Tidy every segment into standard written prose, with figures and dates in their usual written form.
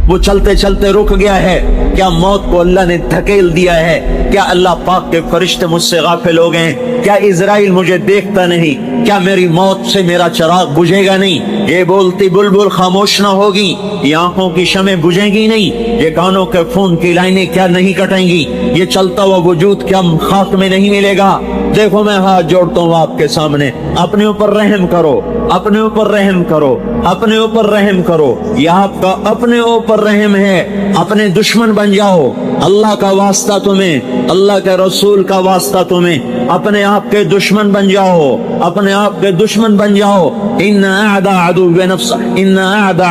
وہ چلتے چلتے رک گیا ہے؟ کیا موت کو اللہ نے دھکیل دیا ہے؟ کیا اللہ پاک کے فرشتے مجھ سے غافل ہو گئے؟ کیا اسرائیل مجھے دیکھتا نہیں؟ کیا میری موت سے میرا چراغ بجھے گا نہیں؟ یہ بولتی بلبل خاموش نہ ہوگی؟ یہ آنکھوں کی شمع بجھیں گی نہیں؟ یہ کانوں کے خون کی لائنیں کیا نہیں کٹیں گی؟ یہ چلتا ہوا وجود کیا خاک میں نہیں ملے گا؟ دیکھو میں ہاتھ جوڑتا ہوں آپ کے سامنے، اپنے اوپر رحم کرو، اپنے اوپر رحم کرو، اپنے اوپر رحم کرو۔ یہ آپ کا اپنے اوپر رحم ہے۔ اپنے دشمن بن جاؤ، اللہ کا واسطہ تمہیں، اللہ کے رسول کا واسطہ تمہیں، اپنے آپ کے دشمن بن جاؤ، اپنے آپ کے دشمن بن جاؤ۔ ان اعداء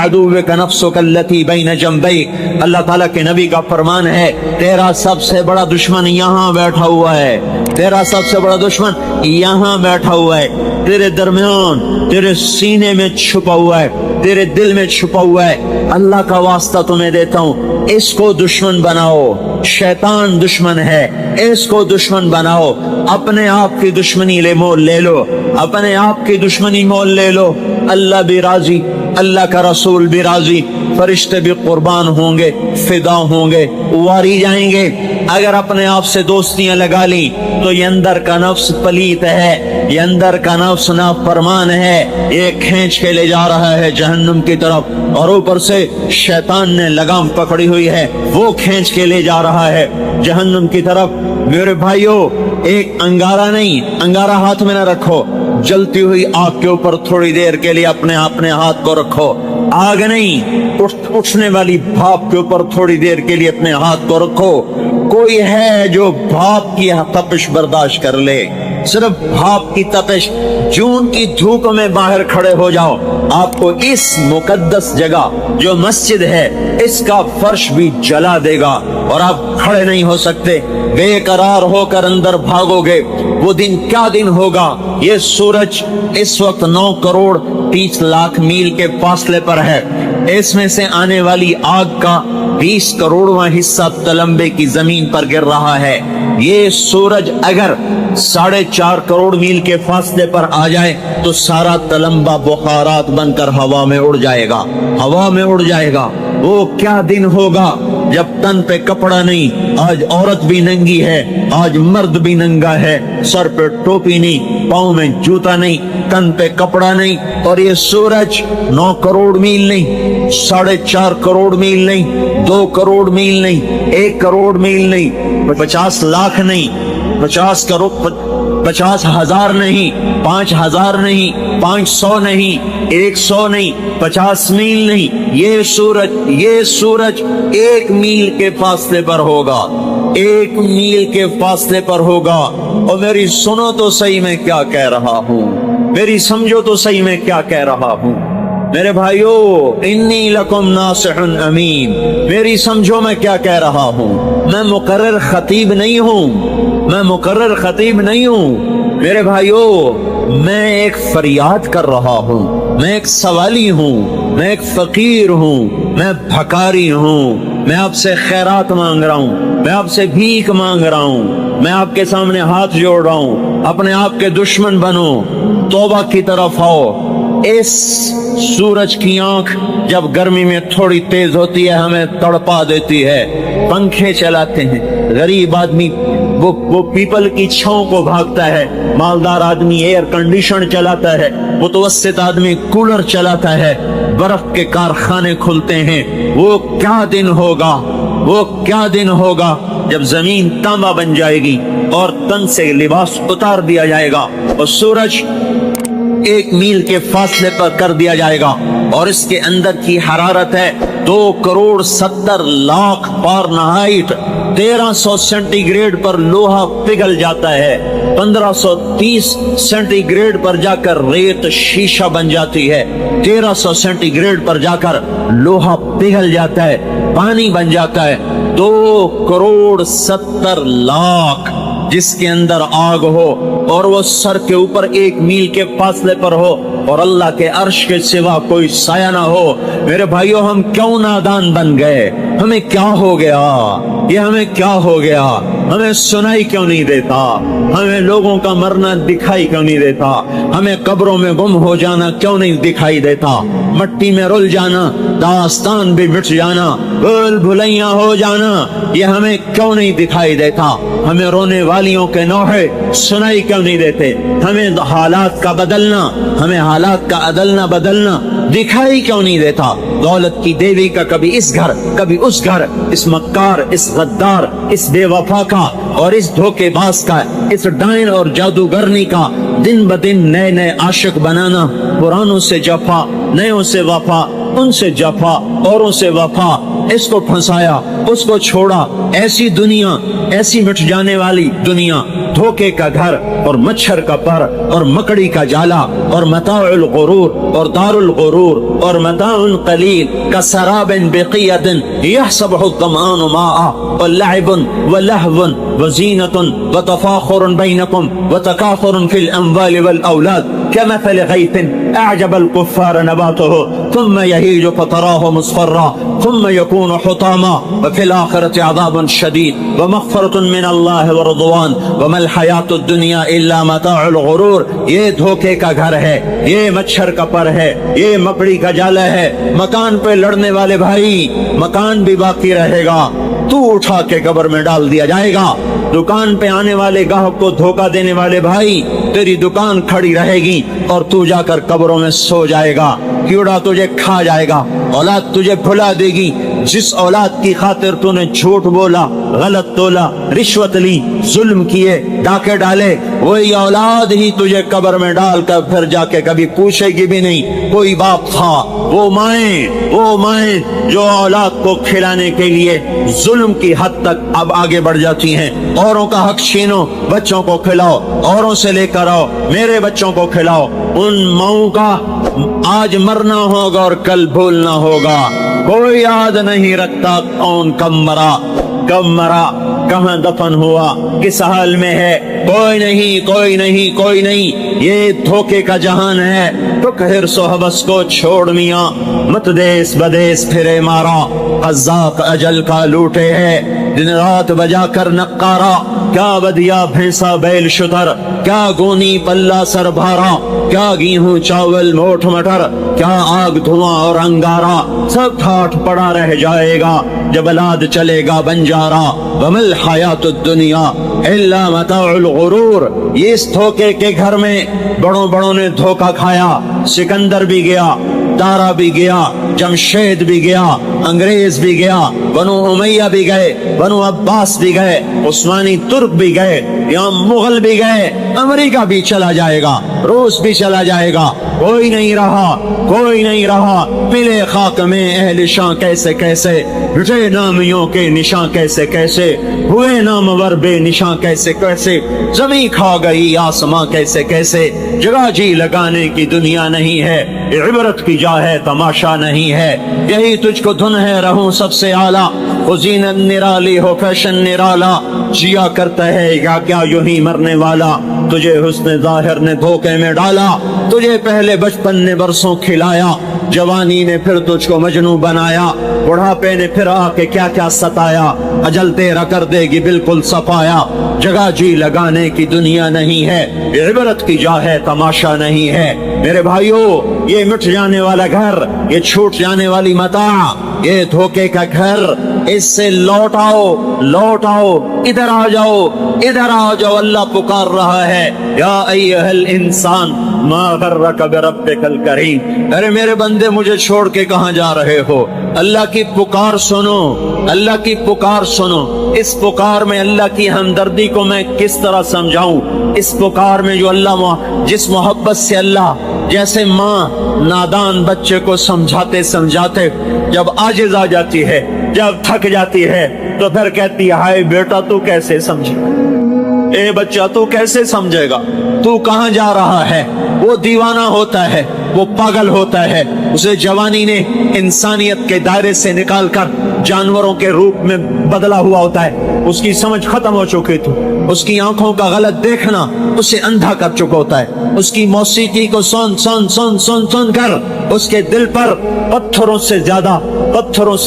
عدوک نفسک التی بین جنبیک، اللہ تعالیٰ کے نبی کا فرمان ہے، تیرا سب سے بڑا دشمن یہاں بیٹھا ہوا ہے، تیرا سب سے بڑا دشمن یہاں بیٹھا ہوا ہے، تیرے درمیان، تیرے سینے میں چھپا ہوا ہے، تیرے دل میں چھپا ہوا ہے۔ اللہ کا واسطہ تمہیں دیتا ہوں، اس کو دشمن بناؤ۔ شیطان دشمن ہے، اس کو دشمن بناؤ۔ اپنے آپ کی دشمنی مول لے لو، اپنے آپ کی دشمنی مول لے لو۔ اللہ بھی راضی، اللہ کا رسول بھی راضی، فرشتے بھی قربان ہوں گے، فدا ہوں گے، واری جائیں گے۔ اگر اپنے آپ سے دوستیاں لگا لی تو یہ اندر کا نفس پلیت ہے، یہ اندر کا نفس نافرمان ہے، یہ کھینچ کے لے جا رہا ہے جہنم کی طرف، اور اوپر سے شیطان نے لگام پکڑی ہوئی ہے، وہ کھینچ کے لے جا رہا ہے جہنم کی طرف۔ میرے بھائیوں، ایک انگارہ نہیں، انگارہ ہاتھ میں نہ رکھو، جلتی ہوئی آگ کے اوپر تھوڑی دیر کے لیے اپنے ہاتھ کو رکھو۔ آگ نہیں، اٹھنے والی بھاپ کے اوپر تھوڑی دیر کے لیے اپنے ہاتھ کو رکھو۔ کوئی ہے جو بھاپ کی تپش برداشت کر لے؟ صرف بھاپ کی تپش، جون کی دھوپ میں باہر کھڑے ہو جاؤ، آپ کو اس مقدس جگہ جو مسجد ہے اس کا فرش بھی جلا دے گا اور آپ کھڑے نہیں ہو سکتے، بے قرار ہو کر اندر بھاگو گے۔ وہ دن کیا دن ہوگا؟ یہ سورج اس وقت 9 کروڑ 30 لاکھ میل کے فاصلے پر ہے، اس میں سے آنے والی آگ کا 20 کروڑواں حصہ تلمبے کی زمین پر گر رہا ہے۔ یہ سورج اگر 4.5 کروڑ میل کے فاصلے پر آ جائے تو سارا تلمبہ بخارات بن کر ہوا میں اڑ جائے گا، ہوا میں اڑ جائے گا۔ وہ کیا دن ہوگا جب تن پہ کپڑا نہیں، آج عورت بھی ننگی ہے، آج مرد بھی ننگا ہے، سر پہ ٹوپی نہیں، پاؤں میں جوتا نہیں، تن پہ کپڑا نہیں، اور یہ سورج 9 کروڑ میل نہیں، 4.5 کروڑ میل نہیں، 2 کروڑ میل نہیں، 1 کروڑ میل نہیں، 50 لاکھ نہیں، 50,000 نہیں، 5,000 نہیں، 500 نہیں، 100 نہیں، 50 میل نہیں، یہ سورج 1 میل کے فاصلے پر ہوگا، 1 میل کے فاصلے پر ہوگا۔ اور میری سنو تو صحیح میں کیا کہہ رہا ہوں، میری سمجھو تو صحیح میں کیا کہہ رہا ہوں۔ میرے بھائیو، انی لکم ناصح امین، میری سمجھو میں کیا کہہ رہا ہوں۔ میں مقرر خطیب نہیں ہوں، میں مقرر خطیب نہیں ہوں میرے بھائیو، میں ایک فریاد کر رہا ہوں، میں ایک سوالی ہوں، میں ایک فقیر ہوں، میں بھکاری ہوں، میں آپ سے خیرات مانگ رہا ہوں، میں آپ سے بھیک مانگ رہا ہوں، میں آپ کے سامنے ہاتھ جوڑ رہا ہوں۔ اپنے آپ کے دشمن بنو، توبہ کی طرف آؤ۔ اس سورج کی آنکھ جب گرمی میں تھوڑی تیز ہوتی ہے ہمیں تڑپا دیتی ہے، پنکھے چلاتے ہیں، غریب آدمی وہ پیپل کی چھاؤں کو بھاگتا ہے، مالدار آدمی ایئر کنڈیشن چلاتا ہے، متوسط آدمی کولر چلاتا ہے، برف کے کارخانے کھلتے ہیں۔ وہ کیا دن ہوگا، وہ کیا دن ہوگا جب زمین تانبا بن جائے گی اور تن سے لباس اتار دیا جائے گا اور سورج 1 میل کے فاصلے پر کر دیا جائے گا، اور اس کے اندر کی حرارت ہے 2 crore 70 lakh Fahrenheit, 1300 centi grade پر لوہا پگھل جاتا ہے، 1530 سینٹی گریڈ پر جا کر ریت شیشہ بن جاتی ہے، 1300 سینٹی گریڈ پر جا کر لوہا پگھل جاتا ہے، پانی بن جاتا ہے۔ 2 کروڑ 70 لاکھ جس کے اندر آگ ہو اور وہ سر کے اوپر 1 میل کے فاصلے پر ہو اور اللہ کے عرش کے سوا کوئی سایہ نہ ہو۔ میرے بھائیوں، ہم کیوں نادان بن گئے؟ ہمیں کیا ہو گیا، یہ ہمیں کیا ہو گیا، ہمیں سنائی کیوں نہیں دیتا، ہمیں لوگوں کا مرنا دکھائی کیوں نہیں دیتا، ہمیں قبروں میں گم ہو جانا کیوں نہیں دکھائی دیتا، مٹی میں رل جانا، داستان بھی مٹ جانا، بھول بھلیاں ہو جانا، یہ ہمیں کیوں نہیں دکھائی دیتا، ہمیں رونے والیوں کے نوحے سنائی کیوں نہیں دیتے، ہمیں حالات کا بدلنا، ہمیں حالات کا عدلنا بدلنا دکھائی کیوں نہیں دیتا، دولت کی دیوی کا کبھی اس گھر کبھی اس گھر، اس مکار، اس غدار، اس بے وفا کا اور اس دھوکے باز کا، اس ڈائن اور جادوگرنی کا دن بدن نئے نئے عاشق بنانا، پرانوں سے جفا، نیوں سے وفا، ان سے جفا، اوروں سے وفا، اس کو پھنسایا، اس کو چھوڑا، ایسی دنیا، ایسی مٹ جانے والی دنیا، دھوکے کا گھر اور مچھر کا پر اور مکڑی کا جالا اور متاع الغرور اور دار الغرور اور متاع قلیل کسراب بقیۃ یحسبہ الظمآن ماء ولعب ولہو وزینۃ وتفاخر بینکم وتکاثر فی الاموال والاولاد كمثل غيث أعجب الكفار نباته ثم يهيج فتراه مصفرا ثم يكون حطاما وفي الآخرة عذاب شديد ومغفرة من الله ورضوان وما الحياة الدنيا إلا متاع الغرور. یہ دھوکے کا گھر ہے، یہ مچھر کا پر ہے، یہ مکڑی کا جالا ہے. مکان پہ لڑنے والے بھائی، مکان بھی باقی رہے گا، تو اٹھا کے قبر میں ڈال دیا جائے گا. دکان پہ آنے والے گاہک کو دھوکہ دینے والے بھائی، تیری دکان کھڑی رہے گی اور تو جا کر قبروں میں سو جائے گا. کیڑا تجھے کھا جائے گا، اولاد تجھے بھلا دے گی. جس اولاد کی خاطر تو نے جھوٹ بولا، غلط تولا، رشوت لی، ظلم کیے، ڈاکے ڈالے، وہی اولاد ہی تجھے قبر میں ڈال کر پھر جا کے کبھی پوچھے گی بھی نہیں کوئی باپ تھا. وہ مائیں جو اولاد کو کھلانے کے لیے ظلم کی حد تک اب آگے بڑھ جاتی ہیں. اوروں کا حق چھینو، بچوں کو کھلاؤ، اوروں سے لے کر آؤ، میرے بچوں کو کھلاؤ. ان ماؤں کا آج مرنا ہوگا اور کل بھولنا ہوگا. کوئی یاد نہیں رکھتا کون کب مرا، کہاں دفن ہوا، کس حال میں ہے. کوئی نہیں. یہ دھوکے کا جہان ہے. تو حرص و حوث کو چھوڑ میاں، مت دیس بدیس پھرے مارا. قزاق اجل کا لوٹے ہے، دن رات بجا کر نقارا. کیا بدیا بھینسا بیل شتر، کیا گونی پلہ سر بھارا، کیا گیہوں چاول موٹ مٹر، کیا آگ دھواں اور انگارا. سب ٹھاٹ پڑا رہ جائے گا جب الاد چلے گا بنجارا. وما الحیات الدنیا الا متاع الغرور. یہ اس دھوکے کے گھر میں بڑوں نے دھوکہ کھایا. سکندر بھی گیا، دارا بھی گیا، جمشید بھی گیا، انگریز بھی گیا، بنو امیہ بھی گئے، بنو عباس بھی گئے، عثمانی ترک بھی گئے، یہاں مغل بھی گئے، امریکہ بھی چلا جائے گا، روس بھی چلا جائے گا. کوئی نہیں رہا. ملے خاک میں اہل شاں کیسے، رٹے نامیوں کے نشاں کیسے، ہوئے نامور بے نشاں کیسے، زمین کھا گئی آسماں کیسے. جگہ جی لگانے کی دنیا نہیں ہے، عبرت کی جا ہے تماشا نہیں ہے. یہی تجھ کو دھن ہے رہوں سب سے اعلیٰ، زینت نرالی ہو فیشن نرالا. جیا کرتا ہے یا کیا یوں ہی مرنے والا. تجھے حسن ظاہر نے دھوکے میں ڈالا، تجھے پہلے بچپن نے برسوں کھلایا، جوانی نے پھر تجھ کو مجنوں بنایا، بڑھاپے نے پھر آ کے کیا ستایا. اجل تیرا کر دے گی بالکل صفایا. جگہ جی لگانے کی دنیا نہیں ہے، عبرت کی جا ہے تماشا نہیں ہے. میرے بھائیو، یہ مٹ جانے والا گھر، یہ چھوٹ جانے والی متاع، یہ دھوکے کا گھر، اس سے لوٹ آؤ، ادھر آ جاؤ. اللہ پکار رہا ہے، یا ایھا الانسان ما غرک بربک الکریم. ارے میرے بندے، مجھے چھوڑ کے کہاں جا رہے ہو؟ اللہ کی پکار سنو. اس پکار میں اللہ کی ہمدردی کو میں کس طرح سمجھاؤں؟ اس پکار میں جو اللہ، جس محبت سے اللہ، جیسے ماں نادان بچے کو سمجھاتے جب عاجز آ جاتی ہے، جب تھک جاتی ہے، تو پھر کہتی ہے، ہائے بیٹا تو کیسے سمجھے، اے بچہ تو کیسے سمجھے گا، تو کہاں جا رہا ہے. وہ دیوانہ ہوتا ہے، وہ پاگل ہوتا ہے. اسے جوانی نے انسانیت کے دائرے سے نکال کر جانوروں کے روپ میں بدلا ہوا ہوتا ہے. اس کی سمجھ ختم ہو چکی تھی. اس کی آنکھوں کا غلط دیکھنا اسے اندھا کر چکا ہوتا ہے. اس کی موسیقی کو سن سن سن سن سن کر اس کے دل پر پتھروں سے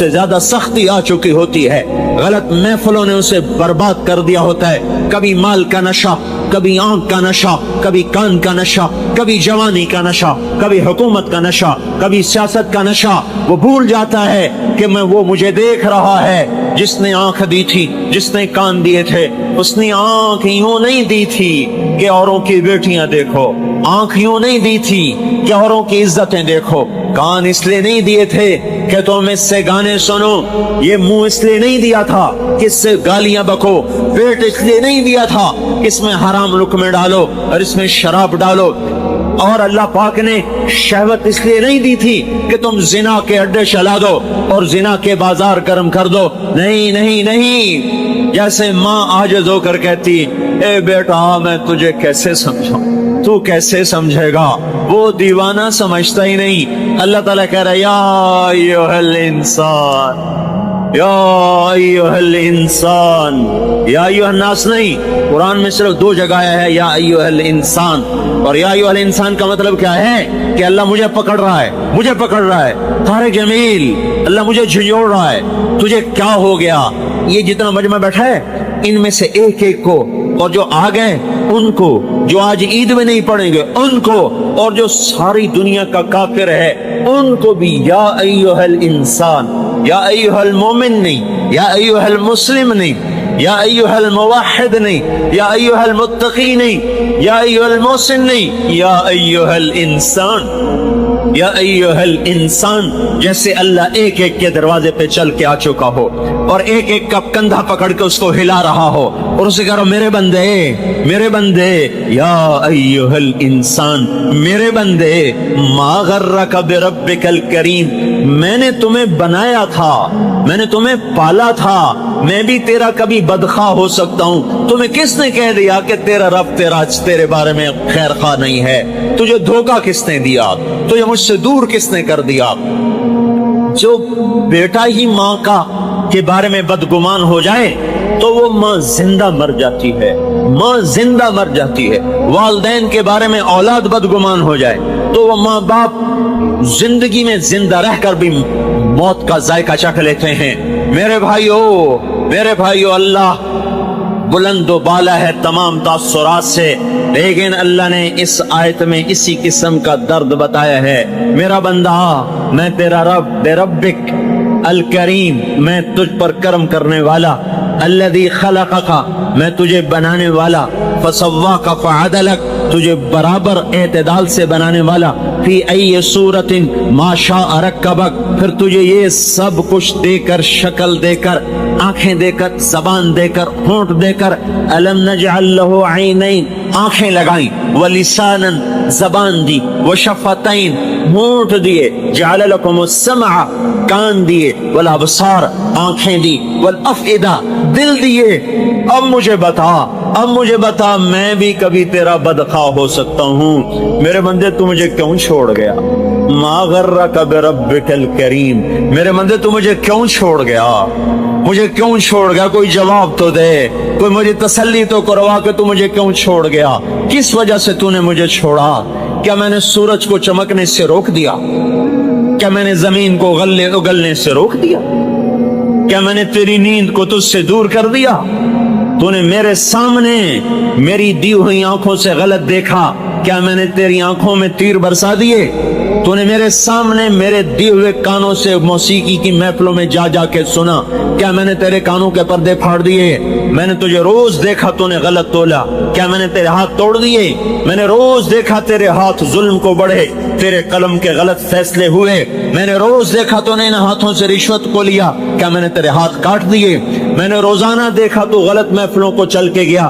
زیادہ سختی آ چکی ہوتی ہے. غلط محفلوں نے اسے برباد کر دیا ہوتا ہے. کبھی مال کا نشہ، کبھی آنکھ کا نشہ، کبھی کان کا نشہ، کبھی جوانی کا نشہ، کبھی حکومت کا نشہ، کبھی سیاست کا نشہ. وہ بھول جاتا ہے کہ وہ مجھے دیکھ رہا ہے. جس نے آنکھ دی تھی، جس نے کان دیے تھے، اس نے آنکھ یوں نہیں دی تھی کہ اوروں کی بیٹیاں دیکھو. آنکھ یوں نہیں دی تھی کہ اوروں کی عزتیں دیکھو. کان اس لیے نہیں دیے تھے کہ تم اس سے گانے سنو. یہ منہ اس لیے نہیں دیا تھا کہ اس سے گالیاں بکو. پیٹ اس لیے نہیں دیا تھا کہ اس میں حرام لقمے ڈالو اور اس میں شراب ڈالو. اور اللہ پاک نے شہوت اس لیے نہیں دی تھی کہ تم زنا کے اڈے چلا دو اور زنا کے بازار گرم کر دو. نہیں نہیں نہیں. جیسے ماں عاجز ہو کر کہتی، اے بیٹا میں تجھے کیسے سمجھاؤں، تو کیسے سمجھے گا. وہ دیوانہ سمجھتا ہی نہیں. اللہ تعالیٰ کہہ رہا ہے یا ایھا الانسان، یا ایھا الانسان. یا ایھا الناس نہیں، قرآن میں صرف 2 جگہ ہے یا ایھا الانسان. اور یا ایھا الانسان کا مطلب کیا ہے کہ اللہ مجھے پکڑ رہا ہے، مجھے پکڑ رہا ہے. طارق جمیل، اللہ مجھے جھنجھوڑ رہا ہے. تجھے کیا ہو گیا؟ یہ جتنا مجمع بیٹھا ہے ان میں سے ایک ایک کو، اور جو آ گئے ان کو، جو آج عید میں نہیں پڑھیں گے ان کو، اور جو ساری دنیا کا کافر ہے ان کو بھی یا ایھا الانسان. یا ایھا المومن نہیں، یا ایھا المسلم نہیں، یا ایھا الموحد نہیں، یا ایھا المتقی نہیں، یا ایھا المحسن نہیں، یا ایھا الانسان. یا ایھا الانسان. جیسے اللہ ایک ایک کے دروازے پہ چل کے آ چکا ہو اور ایک ایک کا کندھا پکڑ کے اس کو ہلا رہا ہو اور اسے کہہ رہا میرے بندے، میرے بندے. یا ایھا الانسان، میرے بندے، ما غرک بربک الکریم. میں نے تمہیں بنایا تھا، میں نے تمہیں پالا تھا. میں بھی تیرا کبھی بدخواہ ہو سکتا ہوں. تمہیں کس نے کہہ دیا کہ تیرا رب تیرے بارے میں خیر خواہ نہیں ہے؟ تجھے دھوکہ کس نے دیا؟ تجھے مجھ سے دور کس نے کر دیا؟ جو بیٹا ہی ماں کا کے بارے میں بدگمان ہو جائے تو وہ ماں زندہ مر جاتی ہے، ماں زندہ مر جاتی ہے. والدین کے بارے میں اولاد بدگمان ہو جائے تو وہ ماں باپ زندگی میں زندہ رہ کر بھی موت کا ذائقہ چکھ لیتے ہیں. میرے بھائیو، اللہ بلند و بالا ہے تمام تاثرات سے، لیکن اللہ نے اس آیت میں اسی قسم کا درد بتایا ہے. میرا بندہ، میں تیرا رب، بے ربک الکریم، میں تجھ پر کرم کرنے والا. الذی خلقک، میں تجھے بنانے والا. فسواک فعدلک، تجھے برابر اعتدال سے بنانے والا. فی ای صورت ما شاء رکبک، پھر تجھے یہ سب کچھ دے کر، شکل دے کر، آنکھیں دے کر، زبان دے کر، ہونٹ دے کر. الم نجعل لہ عینین، آنکھیں لگائیں. ولسانا، زبان دی. وشفتین، ہونٹ دیے. جعل لکم السمع، کان دیے. والابصار، آنکھیں دی. والافئدہ، دل دیے. اب مجھے بتا میں بھی کبھی تیرا بدخواہ ہو سکتا ہوں. میرے بندے تو مجھے کیوں چھوڑ گیا؟ ما غرک بربک الکریم. میرے بندے تو مجھے کیوں چھوڑ گیا؟ مجھے کیوں چھوڑ گیا؟ کوئی جواب تو دے، کوئی مجھے تسلی تو کروا کہ تو مجھے کیوں چھوڑ گیا؟ کس وجہ سے تو نے مجھے چھوڑا؟ کیا میں نے سورج کو چمکنے سے روک دیا؟ کیا میں نے زمین کو اگلنے سے روک دیا؟ کیا میں نے تیری نیند کو تجھ سے دور کر دیا؟ تو نے میرے سامنے میری دی ہوئی آنکھوں سے غلط دیکھا. کیا میں نے تیری آنکھوں میں تیر برسا دیے؟ تو نے میرے سامنے میرے دی ہوئے کانوں سے موسیقی کی محفلوں میں جا جا کے سنا. کیا میں نے تیرے کانوں کے پردے پھاڑ دیے؟ میں نے تجھے روز دیکھا تو نے غلط تولا. کیا میں نے تیرے ہاتھ توڑ دیے؟ میں نے روز دیکھا تیرے ہاتھ ظلم کو بڑھے، تیرے قلم کے غلط فیصلے ہوئے. میں نے روز دیکھا تو نے ان ہاتھوں سے رشوت کو لیا. کیا میں نے تیرے ہاتھ کاٹ دیے؟ میں نے روزانہ دیکھا تو غلط محفلوں کو چل کے گیا.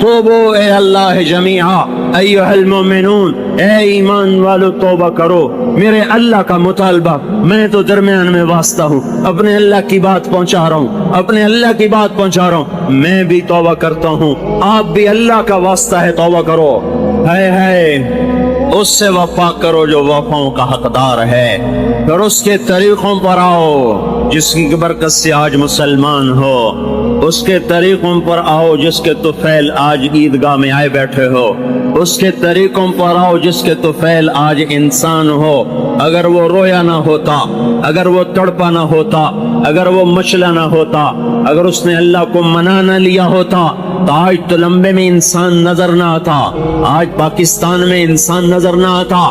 توبو اے اللہ جمیعا ایھا المؤمنون، اے ایمان والو توبہ کرو، میرے اللہ کا مطالبہ، میں تو درمیان میں واسطہ ہوں، اپنے اللہ کی بات پہنچا رہا ہوں، اپنے اللہ کی بات پہنچا رہا ہوں، میں بھی توبہ کرتا ہوں، آپ بھی اللہ کا واسطہ ہے توبہ کرو، ہے اس سے وفا کرو جو وفاؤں کا حقدار ہے، پھر اس کے طریقوں پر آؤ جس کی برکت سے آج مسلمان ہو، اس کے طریقوں پر آؤ جس کے طفیل آج عیدگاہ میں آئے بیٹھے ہو، اس کے طریقوں پر آؤ جس کے طفیل آج انسان ہو۔ اگر وہ رویا نہ ہوتا، اگر وہ تڑپا نہ ہوتا، اگر وہ مچلا نہ ہوتا، اگر اس نے اللہ کو منا نہ لیا ہوتا تو آج تو لمبے میں انسان نظر نہ آتا، آج پاکستان میں انسان نظر نہ آتا،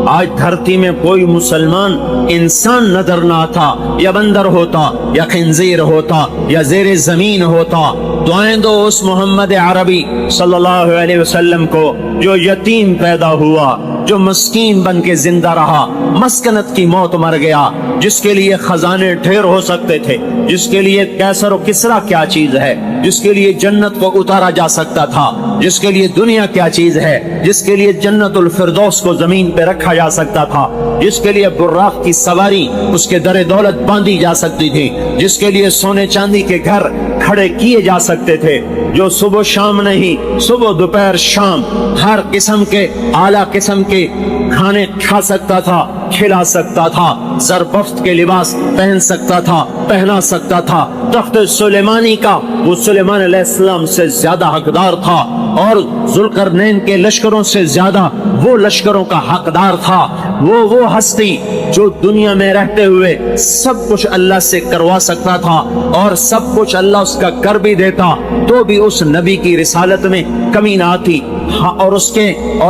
آج دھرتی میں کوئی مسلمان انسان نظر نہ آتا، یا بندر ہوتا یا خنزیر ہوتا یا زیر زمین ہوتا۔ دعائیں دو اس محمد عربی صلی اللہ علیہ وسلم کو جو یتیم پیدا ہوا، جو مسکین بن کے زندہ رہا، مسکنت کی موت مر گیا، جس کے لیے خزانے ڈھیر ہو سکتے تھے، جس کے لیے کیسر و کسرا کیا چیز ہے، جس کے لیے جنت کو اتارا جا سکتا تھا، جس کے لیے دنیا کیا چیز ہے، جس کے لیے جنت الفردوس کو زمین پہ رکھا جا سکتا تھا، جس کے لیے براق کی سواری اس کے در دولت باندھی جا سکتی تھی، جس کے لیے سونے چاندی کے گھر کھڑے کیے جا سکتے تھے، جو صبح شام نہیں، صبح دوپہر شام ہر قسم کے اعلیٰ قسم کے کھانے کھا سکتا تھا، کھلا سکتا تھا، زربفت کے لباس پہن سکتا تھا، پہنا سکتا تھا، تخت سلیمانی کا وہ سلیمان علیہ السلام سے زیادہ حقدار تھا، اور ذوالقرنین کے لشکروں سے زیادہ وہ لشکروں کا حقدار تھا، وہ ہستی جو دنیا میں رہتے ہوئے سب کچھ اللہ سے کروا سکتا تھا، اور سب کچھ اللہ اس کا کر بھی دیتا تو بھی اس نبی کی رسالت میں کمی نہ آتی، اور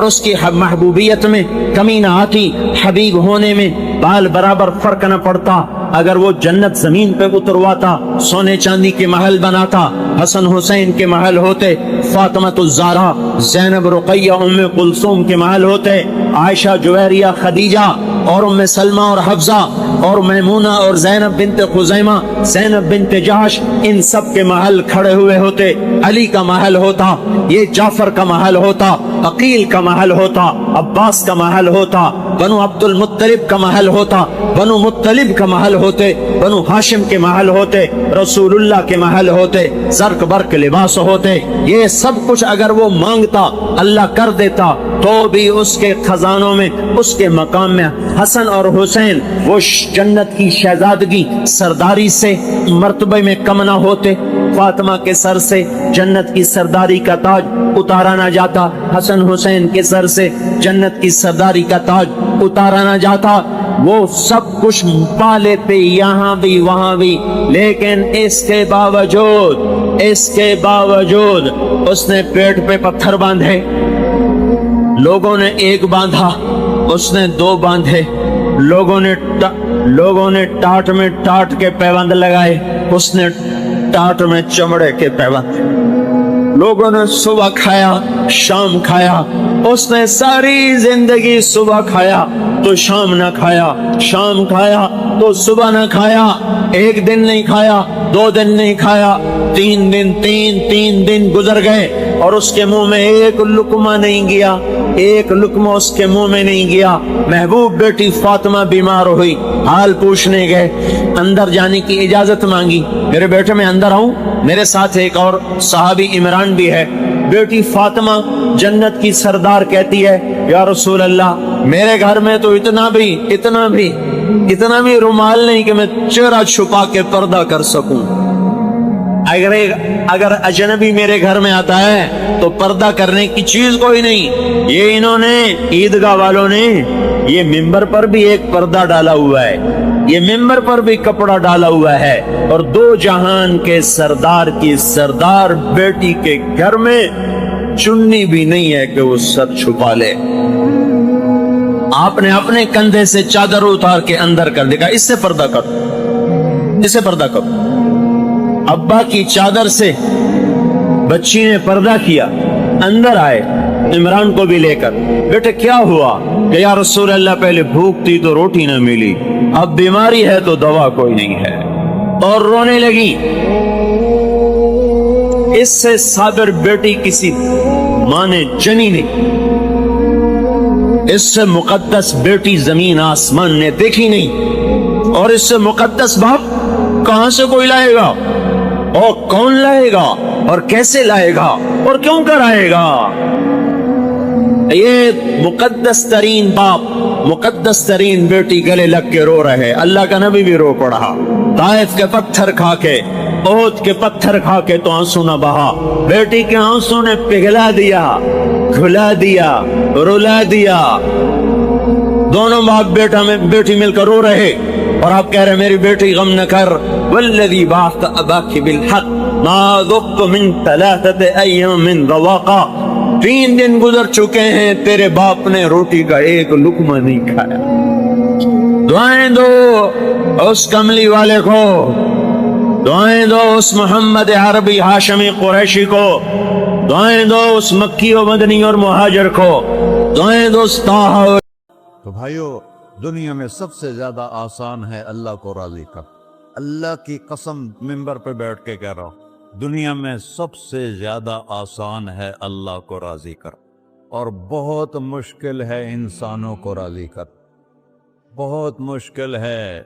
اس کی محبوبیت میں کمی نہ آتی، حبیب ہونے میں بال برابر فرق نہ پڑتا۔ اگر وہ جنت زمین پہ اترواتا، سونے چاندی کے محل بناتا، حسن حسین کے محل ہوتے، فاطمہ الزہرا، زینب رقیہ ام کلثوم کے محل ہوتے، عائشہ جویریہ خدیجہ اور ام سلمہ اور حفصہ اور میمونہ اور زینب بنت خزیمہ، زینب بنت جحش، ان سب کے محل کھڑے ہوئے ہوتے، علی کا محل ہوتا، یہ جعفر کا محل ہوتا، عقیل کا محل ہوتا، عباس کا محل ہوتا، بنو عبد المطلب کا محل ہوتا، بنو مطلب کا محل ہوتے، بنو ہاشم کے محل ہوتے، رسول اللہ کے محل ہوتے، زرق برق لباس ہوتے۔ یہ سب کچھ اگر وہ مانگتا اللہ کر دیتا تو بھی اس کے خزانوں میں، اس کے مقام میں حسن اور حسین وہ جنت کی شہزادگی سرداری سے مرتبے میں کم نہ ہوتے، فاطمہ کے سر سے جنت کی سرداری کا تاج اتارا نہ جاتا، حسن حسین کے سر سے جنت کی سرداری کا تاج اتارا نہ جاتا، وہ سب کچھ پا لیتے یہاں بھی وہاں بھی، لیکن اس کے باوجود اس نے پیٹ پہ پتھر باندھے، لوگوں نے ایک باندھا، اس نے دو باندھے، لوگوں نے ٹاٹ میں ٹاٹ کے پیوند لگائے، اس نے ٹاٹ میں چمڑے کے پیوند، لوگوں نے صبح کھایا شام کھایا، اس نے ساری زندگی صبح کھایا تو شام نہ کھایا، شام کھایا تو صبح نہ کھایا، ایک دن نہیں کھایا، 2 دن نہیں کھایا، 3 دن گزر گئے اور اس کے منہ میں ایک لقمہ نہیں گیا، ایک لقمہ اس کے منہ میں نہیں گیا۔ محبوب بیٹی فاطمہ بیمار ہوئی، حال پوچھنے گئے، اندر جانے کی اجازت مانگی، میرے بیٹے میں اندر آؤں؟ میرے ساتھ ایک اور صحابی عمران بھی ہے۔ بیٹی فاطمہ جنت کی سردار کہتی ہے، یا رسول اللہ میرے گھر میں تو اتنا بھی رومال نہیں کہ میں چہرہ چھپا کے پردہ کر سکوں، اگر اجنبی میرے گھر میں آتا ہے تو پردہ کرنے کی چیز کوئی نہیں۔ یہ انہوں نے عیدگاہ والوں نے یہ ممبر پر بھی ایک پردہ ڈالا ہوا ہے، یہ ممبر پر بھی کپڑا ڈالا ہوا ہے، اور 2 جہان کے سردار کی سردار بیٹی کے گھر میں چننی بھی نہیں ہے کہ وہ سر چھپا لے۔ آپ نے اپنے کندھے سے چادر اتار کے اندر کر دیا، اس سے پردہ کرو، اس سے پردہ کرو۔ ابا کی چادر سے بچی نے پردہ کیا، اندر آئے عمران کو بھی لے کر، بیٹے کیا ہوا؟ کہ یا رسول اللہ پہلے بھوک تھی تو روٹی نہ ملی، اب بیماری ہے تو دوا کوئی نہیں ہے، اور رونے لگی۔ اس سے صابر بیٹی کسی ماں نے جنی نہیں، اس سے مقدس بیٹی زمین آسمان نے دیکھی نہیں، اور اس سے مقدس باپ کہاں سے کوئی لائے گا، اور کون لائے گا، اور کیسے لائے گا، اور کیوں کر آئے گا؟ یہ مقدس ترین باپ، مقدس ترین بیٹی گلے لگ کے رو رہے، اللہ کا نبی بھی رو پڑا، طائف کے پتھر کھا کے، احد کے پتھر کھا کے تو آنسو نہ بہا، بیٹی کے آنسو نے پگھلا دیا، گھلا دیا، رلا دیا۔ دونوں باپ بیٹی مل کر رو رہے، اور آپ کہہ رہے میری بیٹی غم نہ کر، والذی بعث اباک بالحق ما ذقت من 3 ایام من ذواقا، 3 دن گزر چکے ہیں تیرے باپ نے روٹی کا ایک لقمہ نہیں کھایا۔ دعائیں دو اس کملی والے کو، دعائیں دو اس محمد عربی ہاشمی قریشی کو، دعائیں دو اس مکی و مدنی اور مہاجر کو، دعائیں دو اس طاہا۔ تو بھائیو، دنیا میں سب سے زیادہ آسان ہے اللہ کو راضی کر، اللہ کی قسم منبر پہ بیٹھ کے کہہ رہا ہوں، دنیا میں سب سے زیادہ آسان ہے اللہ کو راضی کر، اور بہت مشکل ہے انسانوں کو راضی کر، بہت مشکل ہے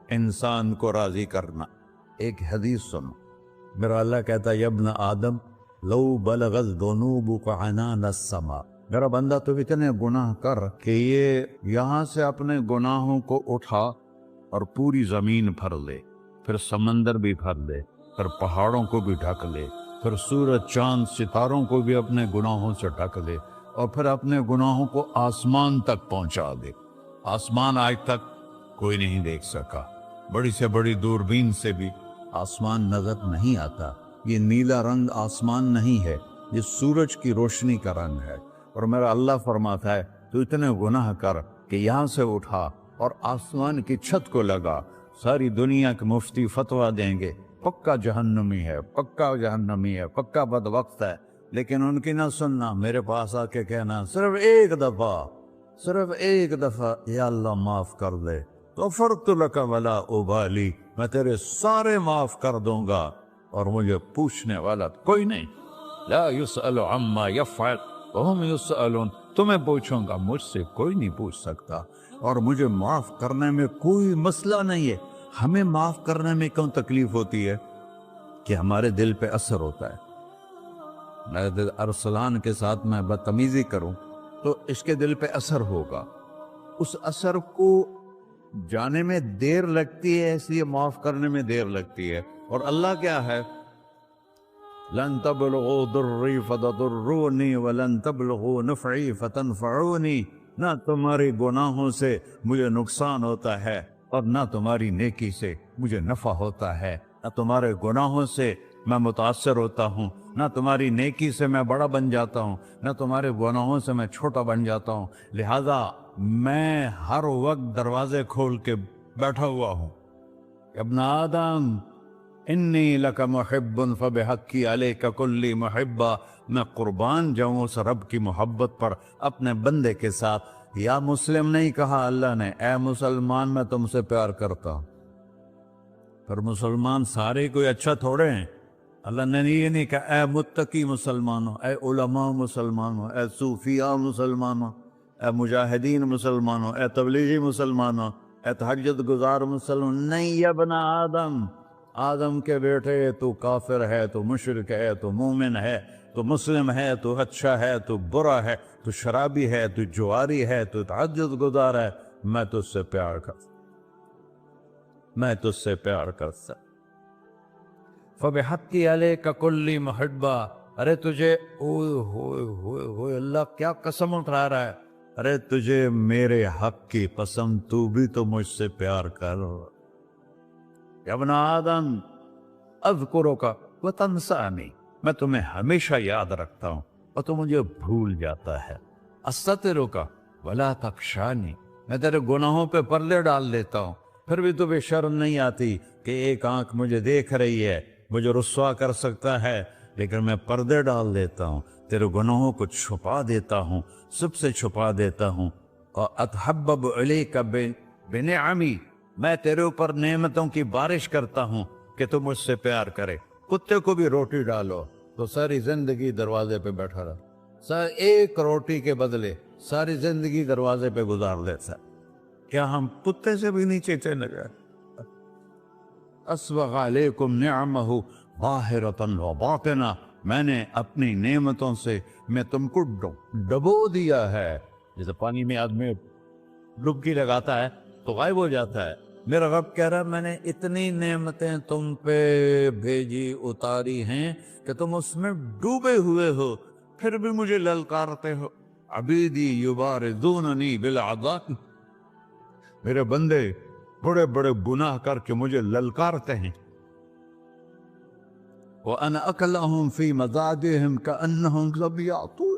انسان کو راضی کرنا۔ ایک حدیث سنو، میرا اللہ کہتا ہے ابن آدم لو بلغت ذنوبک عنان السماء، میرا بندہ تو اتنے گناہ کر کہ یہ یہاں سے اپنے گناہوں کو اٹھا اور پوری زمین بھر لے، پھر سمندر بھی بھر لے، پھر پہاڑوں کو بھی ڈھک لے، پھر سورج چاند ستاروں کو بھی اپنے گناہوں سے ڈھک لے، اور پھر اپنے گناہوں کو آسمان تک پہنچا دے۔ آسمان آج تک کوئی نہیں دیکھ سکا، بڑی سے بڑی دوربین سے بھی آسمان نظر نہیں آتا۔ یہ نیلا رنگ آسمان نہیں ہے، یہ سورج کی روشنی کا رنگ ہے۔ اور میرا اللہ فرماتا ہے تو اتنے گناہ کر کہ یہاں سے اٹھا اور آسمان کی چھت کو لگا، ساری دنیا کے مفتی فتویٰ دیں گے پکا جہنمی ہے، پکا جہنمی ہے، پکا بدبخت ہے، لیکن ان کی نہ سننا، میرے پاس آ کے کہنا صرف ایک دفعہ یا اللہ معاف کر دے، غفرت لک ولا ابالی، میں تیرے سارے معاف کر دوں گا اور مجھے پوچھنے والا کوئی نہیں۔ لا یسأل عما یفعل وہم یسألون، تمہیں پوچھوں گا، مجھ سے کوئی نہیں پوچھ سکتا، اور مجھے معاف کرنے میں کوئی مسئلہ نہیں ہے۔ ہمیں معاف کرنے میں کیوں تکلیف ہوتی ہے؟ کہ ہمارے دل پہ اثر ہوتا ہے۔ میرے دل ارسلان کے ساتھ میں بدتمیزی کروں تو اس کے دل پہ اثر ہوگا، اس اثر کو جانے میں دیر لگتی ہے، اس لیے معاف کرنے میں دیر لگتی ہے۔ اور اللہ کیا ہے؟ لن تبلغوا ضری فتضرونی ولن تبلغوا نفعی فتنفعونی، نہ تمہاری گناہوں سے مجھے نقصان ہوتا ہے اور نہ تمہاری نیکی سے مجھے نفع ہوتا ہے، نہ تمہارے گناہوں سے میں متاثر ہوتا ہوں، نہ تمہاری نیکی سے میں بڑا بن جاتا ہوں، نہ تمہارے گناہوں سے میں چھوٹا بن جاتا ہوں، لہذا میں ہر وقت دروازے کھول کے بیٹھا ہوا ہوں۔ ابن آدم انی لک محب فبحقی علیک کلی محبہ، میں قربان جاؤں اس رب کی محبت پر اپنے بندے کے ساتھ۔ یا مسلم نہیں کہا اللہ نے، اے مسلمان میں تم سے پیار کرتا ہوں۔ پر مسلمان سارے کوئی اچھا تھوڑے ہیں، اللہ نے یہ نہیں کہا اے متقی مسلمانوں، اے علماء مسلمانوں، اے صوفیاء مسلمانوں، اے مجاہدین مسلمانوں، اے تبلیغی مسلمانوں، اے تہجد گزار مسلمان، نہیں یا ابن آدم، آدم کے بیٹے، تو کافر ہے، تو مشرک ہے، تو مومن ہے، تو مسلم ہے، تو اچھا ہے، تو برا ہے، تو شرابی ہے، تو جواری ہے، تو تہجد گزار ہے، میں تجھ سے پیار کرتا، میں تجھ سے پیار کرتا۔ فَبِحَقِّ عَلَيْكَ كُلِّ مُحِبَّةٍ، ارے تجھے اوئے اللہ کیا قسم اٹھا رہا ہے، ارے تجھے میرے حق کی قسم، تو بھی تو مجھ سے پیار کر۔ یا ابن آدم اذکرک وتنسانی، میں تمہیں ہمیشہ یاد رکھتا ہوں اور تو مجھے بھول جاتا ہے۔ استترک ولا تخشانی، میں تیرے گناہوں پہ پردے ڈال دیتا ہوں، پھر بھی تمہیں شرم نہیں آتی کہ ایک آنکھ مجھے دیکھ رہی ہے، مجھے رسوا کر سکتا ہے، لیکن میں پردے ڈال دیتا ہوں، تیرے گناہوں کو چھپا دیتا ہوں، سب سے چھپا دیتا ہوں۔ اور اتحبب الیک بنعمی، میں تیرے اوپر نعمتوں کی بارش کرتا ہوں کہ تم مجھ سے پیار کرے۔ کتے کو بھی روٹی ڈالو، تو ساری زندگی دروازے پہ بیٹھا رہا، سر ایک روٹی کے بدلے ساری زندگی دروازے پہ گزار لیتا ہے۔ کیا ہم کتے سے بھی نیچے چلے گئے؟ اسبغ علیکم نعمہ ظاہرۃ و باطنہ، میں نے اپنی نعمتوں سے میں تم کو ڈبو دیا ہے۔ جیسے پانی میں آدمی ڈبکی لگاتا ہے تو غائب ہو جاتا ہے، میرا رب کہہ رہا ہے میں نے اتنی نعمتیں تم پہ بھیجی اتاری ہیں کہ تم اس میں ڈوبے ہوئے ہو، پھر بھی مجھے للکارتے ہو۔ عبیدی یبارزوننی بالعذاب، میرے بندے بڑے بڑے گناہ کر کے مجھے للکارتے ہیں۔ وَأَنَا أَكْلَهُمْ فِي مَزَاجِهِمْ كَأَنَّهُمْ لَمْ يَعْطُونِ،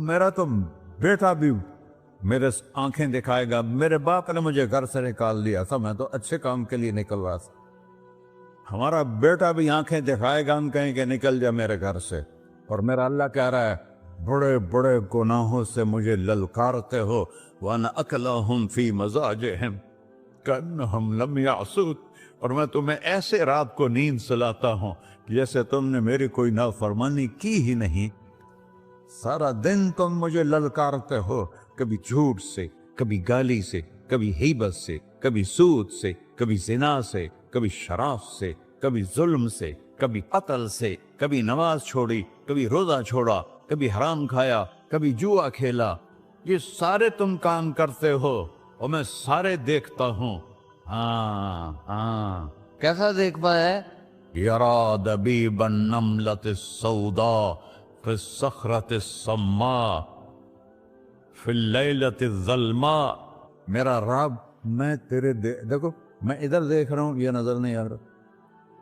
میرا تو بیٹا بھی میرے آنکھیں دکھائے گا، میرے باپ نے مجھے گھر سے نکال دیا تھا، میں تو اچھے کام کے لیے نکل رہا تھا، ہمارا بیٹا بھی آنکھیں دکھائے گا، ہم کہیں کہ نکل جا میرے گھر سے، اور میرا اللہ کہہ رہا ہے بڑے بڑے گناہوں سے مجھے للکارتے ہو۔ وَأَنَا أَكْلَهُمْ فِي مَزَاجِهِمْ كَأَنَّهُمْ لَمْ يَعْصُونِ، اور میں تمہیں ایسے رات کو نیند سلاتا ہوں جیسے تم نے میری کوئی نافرمانی کی ہی نہیں۔ سارا دن تم مجھے للکارتے ہو، کبھی جھوٹ سے، کبھی گالی سے، کبھی غیبت سے، کبھی سود سے، کبھی زنا سے، کبھی شراب سے، کبھی ظلم سے، کبھی قتل سے، کبھی نماز چھوڑی، کبھی روزہ چھوڑا، کبھی حرام کھایا، کبھی جوا کھیلا، یہ سارے تم کام کرتے ہو اور میں سارے دیکھتا ہوں۔ ہاں ہاں، کیسا دیکھ پایا ہے؟ یرا دبیب النملۃ السوداء فی الصخرۃ الصماء فی اللیلۃ الظلماء، میرا رب میں تیرے دیکھو، میں ادھر دیکھ رہا ہوں یہ نظر نہیں آ رہا،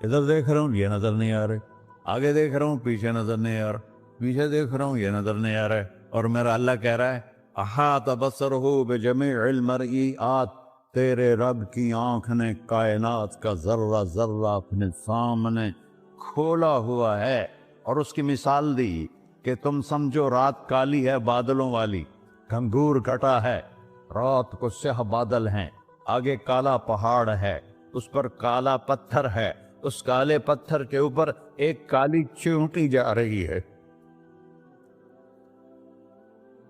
ادھر دیکھ رہا ہوں یہ نظر نہیں آ رہے، آگے دیکھ رہا ہوں پیچھے نظر نہیں آ رہا، پیچھے دیکھ رہا ہوں یہ نظر نہیں آ رہا ہے، اور میرا اللہ کہہ رہا ہے احاط بصرہ بجمیع المرئیات، تیرے رب کی آنکھ نے کائنات کا ذرہ ذرہ اپنے سامنے کھولا ہوا ہے، اور اس کی مثال دی کہ تم سمجھو رات کالی ہے بادلوں والی، گھنگور کٹا ہے، رات کو سیاہ بادل ہیں، آگے کالا پہاڑ ہے، اس پر کالا پتھر ہے، اس کالے پتھر کے اوپر ایک کالی چیونٹی جا رہی ہے،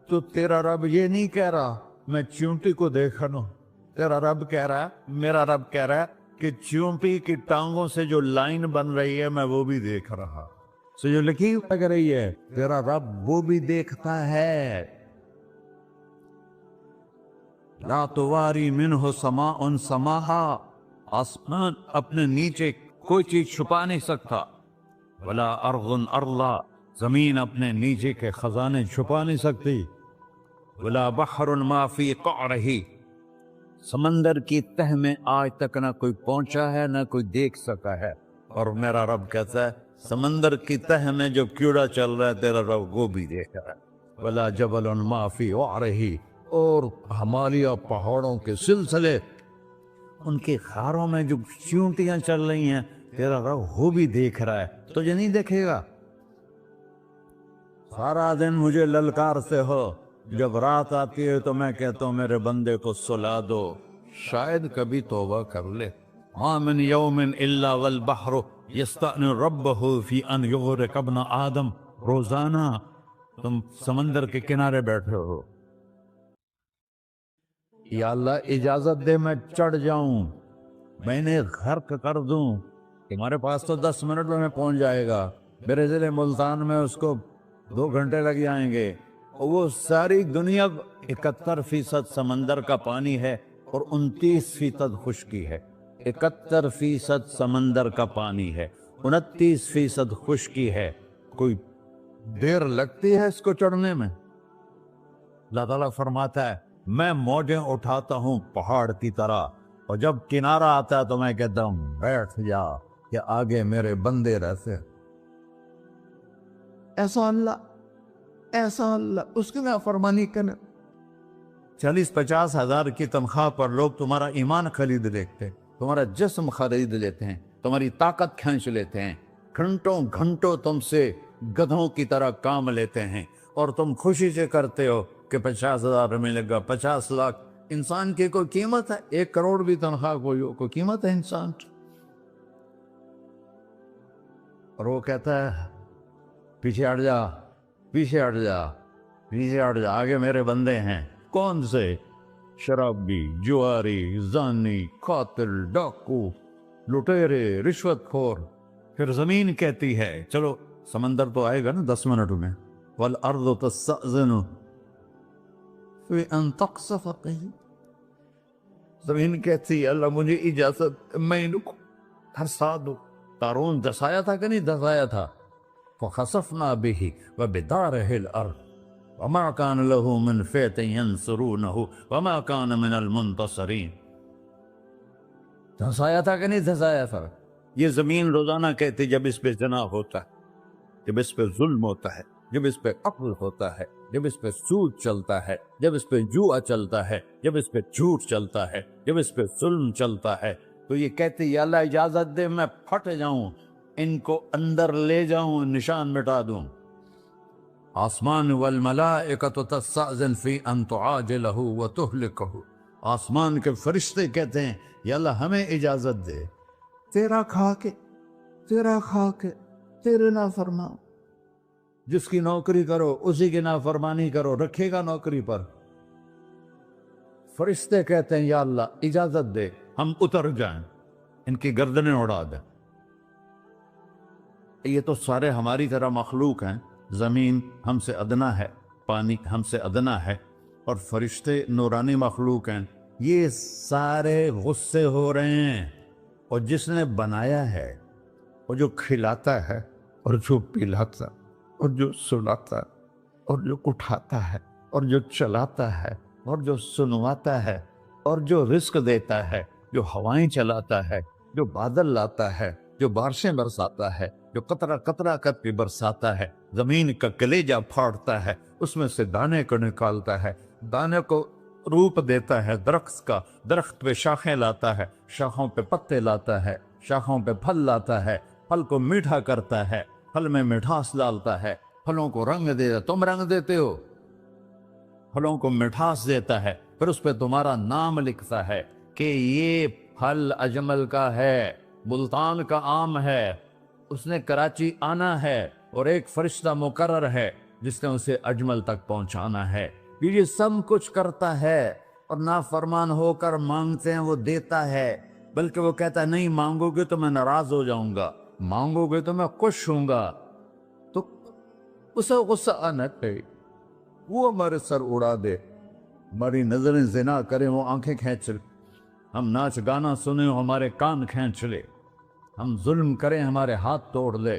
تو تیرا رب یہ نہیں کہہ رہا میں چیونٹی کو دیکھ رہا ہوں، تیرا رب کہہ رہا ہے، میرا رب کہہ رہا ہے کہ چیونٹی کی ٹانگوں سے جو لائن بن رہی ہے میں وہ بھی دیکھ رہا، سو جو لکھی لگ رہی ہے تیرا رب وہ بھی دیکھتا ہے۔ لا تواری منہ سماء سماہا، آسمان اپنے نیچے کوئی چیز چھپا نہیں سکتا، ولا ارض ارضا، زمین اپنے نیچے کے خزانے چھپا نہیں سکتی، ولا بحر ما فی قعرہ، سمندر کی تہ میں آج تک نہ کوئی پہنچا ہے نہ کوئی دیکھ سکا ہے، اور میرا رب کہتا ہے سمندر کی تہ میں جو کیڑا چل رہا ہے تیرا رب وہ بھی دیکھ رہا ہے، ولا جبل ما فی وعرہ، اور ہمالیہ پہاڑوں کے سلسلے ان کے خاروں میں جو چیونٹیاں چل رہی ہیں تیرا رب وہ بھی دیکھ رہا ہے، تجھے نہیں دیکھے گا؟ سارا دن مجھے للکارتے ہو، جب رات آتی ہے تو میں کہتا ہوں میرے بندے کو سلا دو، شاید کبھی توبہ کر لے۔ ما من یوم الا والبحر یستأنی ربہ فی ان یغرق ابن آدم، روزانہ تم سمندر کے کنارے بیٹھے ہو، یا اللہ اجازت دے میں چڑھ جاؤں، میں انہیں غرق کر دوں، تمہارے پاس تو 10 منٹ میں پہنچ جائے گا، میرے ضلع ملتان میں اس کو 2 گھنٹے لگ جائیں گے، اور وہ ساری دنیا 71% سمندر کا پانی ہے اور 29% خشکی ہے، 71% سمندر کا پانی ہے، 29% خشکی ہے، کوئی دیر لگتی ہے اس کو چڑھنے میں؟ اللہ تعالیٰ فرماتا ہے میں موجیں اٹھاتا ہوں پہاڑ کی طرح، اور جب کنارہ آتا ہے تو میں کہتا ہوں بیٹھ جا کہ آگے میرے بندے رہتے، ایسا اللہ اس کی نافرمانی کرنے۔ 40-50 ہزار کی تنخواہ پر لوگ تمہارا ایمان خرید لیتے، تمہارا جسم خرید لیتے ہیں، تمہاری طاقت کھینچ لیتے ہیں، گھنٹوں گھنٹوں تم سے گدھوں کی طرح کام لیتے ہیں، اور تم خوشی سے کرتے ہو کہ 50,000 ملے گا، 50 لاکھ، انسان کی کوئی قیمت ہے؟ 1 کروڑ بھی تنخواہ کوئی قیمت ہے انسان؟ اور وہ کہتا ہے پیچھے ہٹ جا، پیچھے ہٹ جا، پیچھے ہٹ جا، آگے میرے بندے ہیں۔ کون سے؟ شرابی، جواری، زانی، قاتل، ڈاکو، لٹیرے، رشوت خور۔ پھر زمین کہتی ہے چلو سمندر تو آئے گا نا 10 منٹ میں، والارض تستأذن فی ان تقصف قیل، زمین کہتی ہے اللہ مجھے اجازت، میں ان کو دھسا دوں۔ قارون دھسایا تھا کہ نہیں دھسایا تھا؟ فخسفنا به وبداره الارض وما كان له من فئة ينصرونه وما كان من المنتصرين۔ دھسایا تھا کہ نہیں دھسایا تھا؟ یہ زمین روزانہ کہتی جب اس پہ زنا ہوتا ہے، جب اس پہ ظلم ہوتا ہے، جب اس پہ قتل ہوتا ہے، جب اس پہ سود چلتا ہے، جب اس پہ جوا چلتا ہے، جب اس پہ جھوٹ چلتا ہے، جب اس پہ ظلم چلتا ہے، تو یہ کہتی یا اللہ اجازت دے میں پھٹ جاؤں، ان کو اندر لے جاؤں، نشان مٹا دوں۔ آسمان والملائکۃ تستأذن فی ان تعاجلہ وتہلکہ، آسمان کے فرشتے کہتے ہیں یا اللہ ہمیں اجازت دے، تیرا کھا کے تیرے نافرمان، جس کی نوکری کرو اسی کی نافرمانی کرو، رکھے گا نوکری پر۔ فرشتے کہتے ہیں یا اللہ اجازت دے ہم اتر جائیں، ان کی گردنیں اڑا دیں۔ یہ تو سارے ہماری طرح مخلوق ہیں، زمین ہم سے ادنا ہے، پانی ہم سے ادنا ہے، اور فرشتے نورانی مخلوق ہیں، یہ سارے غصے ہو رہے ہیں۔ اور جس نے بنایا ہے، اور جو کھلاتا ہے، اور جو پلاتا، اور جو سلاتا، اور جو اٹھاتا ہے، اور جو چلاتا ہے، اور جو سنواتا ہے، اور جو رزق دیتا ہے، جو ہوائیں چلاتا ہے، جو بادل لاتا ہے، جو بارشیں برساتا ہے، جو قطرہ قطرہ کر کے برساتا ہے، زمین کا کلیجہ پھاڑتا ہے، اس میں سے دانے کو نکالتا ہے، دانے کو روپ دیتا ہے درخت کا، درخت پہ شاخیں لاتا ہے، شاخوں پہ پتے لاتا ہے، شاخوں پہ پھل لاتا ہے، پھل کو میٹھا کرتا ہے، پھل میں مٹھاس ڈالتا ہے، پھلوں کو رنگ دیتا ہے، تم رنگ دیتے ہو، پھلوں کو مٹھاس دیتا ہے، پھر اس پہ تمہارا نام لکھتا ہے کہ یہ پھل اجمل کا ہے، ملتان کا آم ہے، اس نے کراچی آنا ہے، اور ایک فرشتہ مقرر ہے جس نے اسے اجمل تک پہنچانا ہے۔ یہ سب کچھ کرتا ہے، اور نافرمان ہو کر مانگتے ہیں وہ دیتا ہے، بلکہ وہ کہتا ہے نہیں مانگو گے تو میں ناراض ہو جاؤں گا، مانگو گے تو میں خوش ہوں گا۔ تو اسے غصہ آنا چاہیے، وہ ہمارے سر اڑا دے، ہماری نظریں زنا کریں وہ آنکھیں کھینچ لے، ہم ناچ گانا سنیں وہ ہمارے کان کھینچ لے، ہم ظلم کریں ہمارے ہاتھ توڑ لے،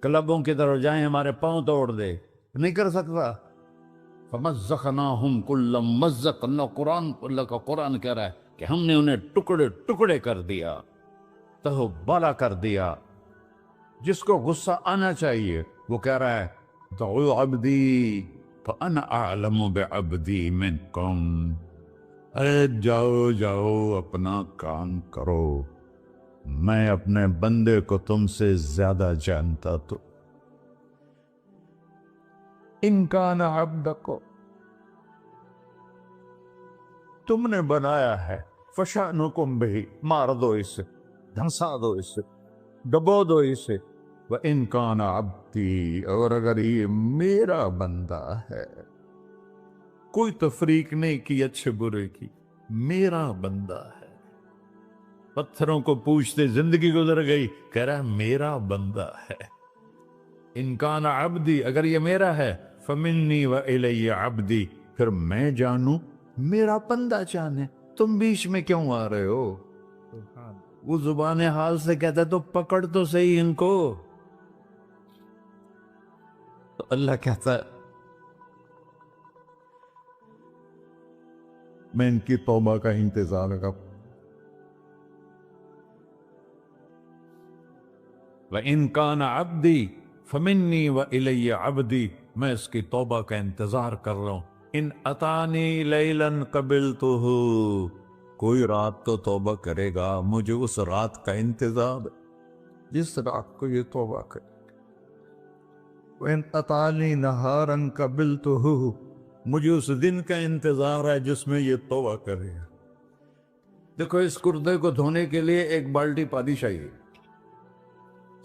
کلبوں کی طرف جائیں ہمارے پاؤں توڑ دے، نہیں کر سکتا۔ فَمَزَّقْنَاهُمْ كُلَّ مُمَزَّقٍ، اللہ کا قرآن کہہ رہا ہے کہ ہم نے انہیں ٹکڑے ٹکڑے کر دیا، تہو بالا کر دیا۔ جس کو غصہ آنا چاہیے وہ کہہ رہا ہے دعوا عبدی فانا اعلم بعبدی منکم، ارے جاؤ جاؤ اپنا کام کرو، میں اپنے بندے کو تم سے زیادہ جانتا۔ تو ان کان عبدکو، تم نے بنایا ہے، فشانکم بہ، مار دو اسے، دھنسا دو اسے، دبو دو اسے، وَإِن كَانَ عَبْدِي، اور اگر یہ میرا بندہ ہے، کوئی تفریق نہیں کی اچھے برے کی، میرا بندہ ہے۔ پتھروں کو پوچھتے زندگی گزر گئی، کہہ رہا ہے میرا بندہ ہے۔ ان کان عبدی، اگر یہ میرا ہے، فمنی وإلی عبدی، پھر میں جانوں میرا بندہ جانے، تم بیچ میں کیوں آ رہے ہو؟ وہ زبان حال سے کہتا ہے تو پکڑ تو صحیح ان کو۔ تو اللہ کہتا ہے میں ان کی توبہ کا انتظار کروں۔ وَإِن كَانَ عَبْدِي فَمِنِّي وَإِلَيَّ عَبْدِي، میں اس کی توبہ کا انتظار کر رہا ہوں۔ ان اتانی لیلاً قبلتہ، کوئی رات تو توبہ کرے گا، مجھے اس رات کا انتظار ہے جس رات کو یہ توبہ کرے۔ وَإِنْ أَطَانِي نَهَارًا قَبِلْتُهُ، مجھے اس دن کا انتظار ہے جس میں یہ توبہ کرے گا۔ دیکھو اس کردے کو دھونے کے لیے ایک بالٹی پانی چاہیے،